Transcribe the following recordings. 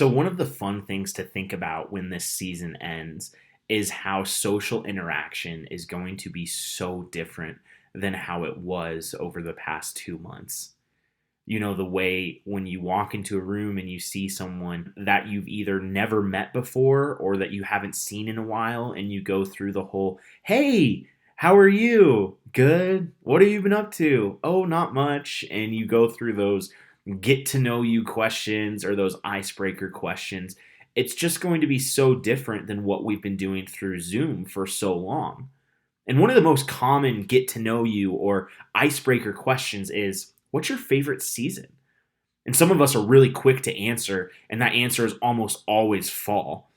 So, one of the fun things to think about when this season ends is how social interaction is going to be so different than how it was over the past 2 months. The way when you walk into a room and you see someone that you've either never met before or that you haven't seen in a while, and you go through the whole, hey, how are you? Good. What have you been up to? Oh, not much. And you go through those get to know you questions or those icebreaker questions. It's just going to be so different than what we've been doing through Zoom for so long. And one of the most common get to know you or icebreaker questions is, what's your favorite season? And some of us are really quick to answer, and that answer is almost always fall.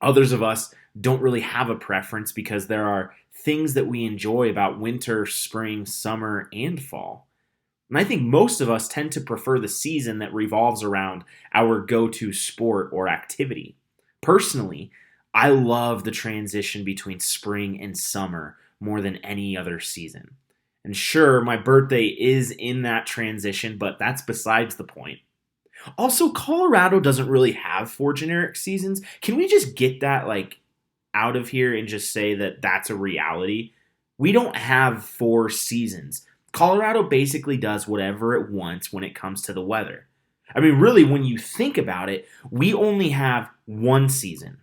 Others of us don't really have a preference because there are things that we enjoy about winter, spring, summer, and fall. And I think most of us tend to prefer the season that revolves around our go to sport or activity. Personally, I love the transition between spring and summer more than any other season. And sure, my birthday is in that transition, but that's besides the point. Also, Colorado doesn't really have four generic seasons. Can we just get that out of here and just say that that's a reality? We don't have four seasons. Colorado basically does whatever it wants when it comes to the weather. I mean, really, when you think about it, we only have one season,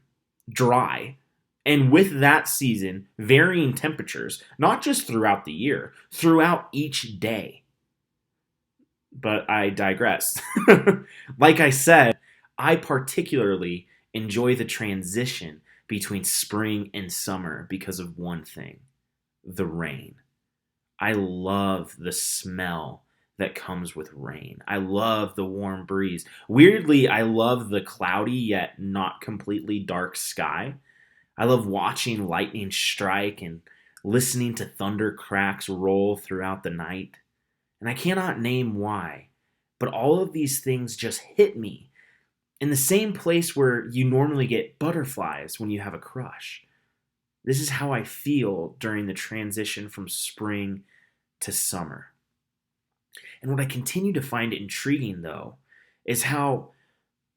dry. And with that season, varying temperatures, not just throughout the year, throughout each day. But I digress. Like I said, I particularly enjoy the transition between spring and summer because of one thing: the rain. I love the smell that comes with rain. I love the warm breeze. Weirdly, I love the cloudy yet not completely dark sky. I love watching lightning strike and listening to thunder cracks roll throughout the night. And I cannot name why, but all of these things just hit me in the same place where you normally get butterflies when you have a crush. This is how I feel during the transition from spring to summer. And what I continue to find intriguing, though, is how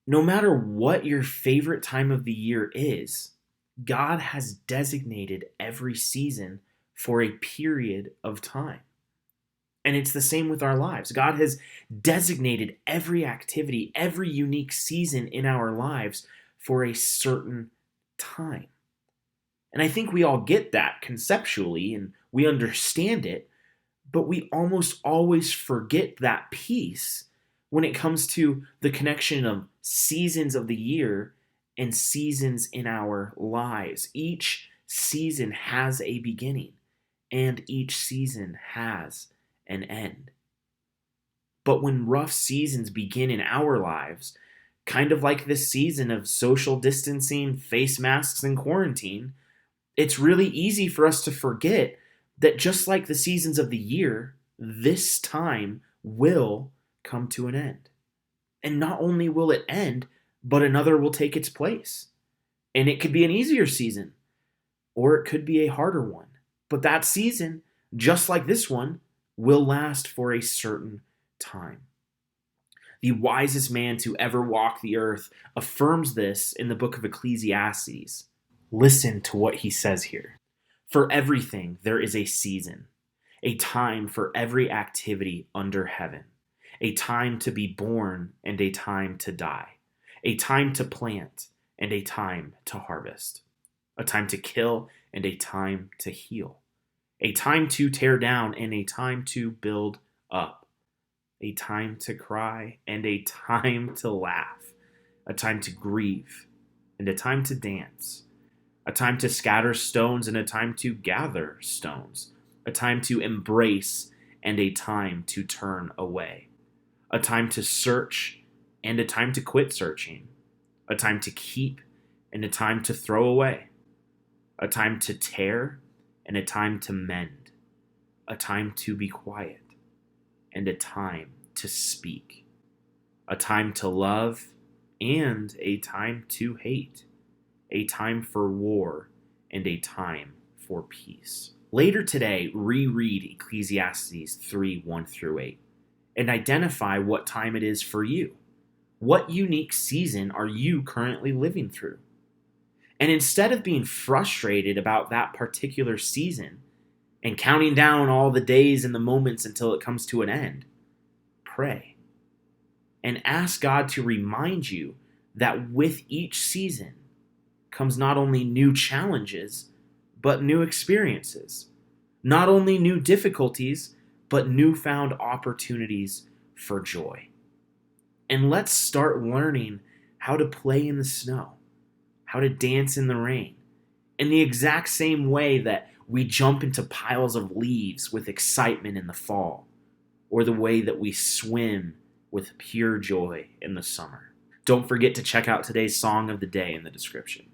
no matter what your favorite time of the year is, God has designated every season for a period of time. And it's the same with our lives. God has designated every activity, every unique season in our lives for a certain time. And I think we all get that conceptually and we understand it, but we almost always forget that piece when it comes to the connection of seasons of the year and seasons in our lives. Each season has a beginning, and each season has an end. But when rough seasons begin in our lives, kind of like this season of social distancing, face masks, and quarantine, it's really easy for us to forget that just like the seasons of the year, this time will come to an end. And not only will it end, but another will take its place. And it could be an easier season, or it could be a harder one. But that season, just like this one, will last for a certain time. The wisest man to ever walk the earth affirms this in the book of Ecclesiastes. Listen to what he says here. For everything there is a season, a time for every activity under heaven, a time to be born and a time to die, a time to plant and a time to harvest, a time to kill and a time to heal, a time to tear down and a time to build up, a time to cry and a time to laugh, a time to grieve and a time to dance, a time to scatter stones and a time to gather stones, a time to embrace and a time to turn away, a time to search and a time to quit searching, a time to keep and a time to throw away, a time to tear and a time to mend, a time to be quiet and a time to speak, a time to love and a time to hate, a time for war and a time for peace. Later today, reread Ecclesiastes 3:1-8 and identify what time it is for you. What unique season are you currently living through? And instead of being frustrated about that particular season and counting down all the days and the moments until it comes to an end, pray and ask God to remind you that with each season comes not only new challenges, but new experiences. Not only new difficulties, but newfound opportunities for joy. And let's start learning how to play in the snow, how to dance in the rain, in the exact same way that we jump into piles of leaves with excitement in the fall, or the way that we swim with pure joy in the summer. Don't forget to check out today's song of the day in the description.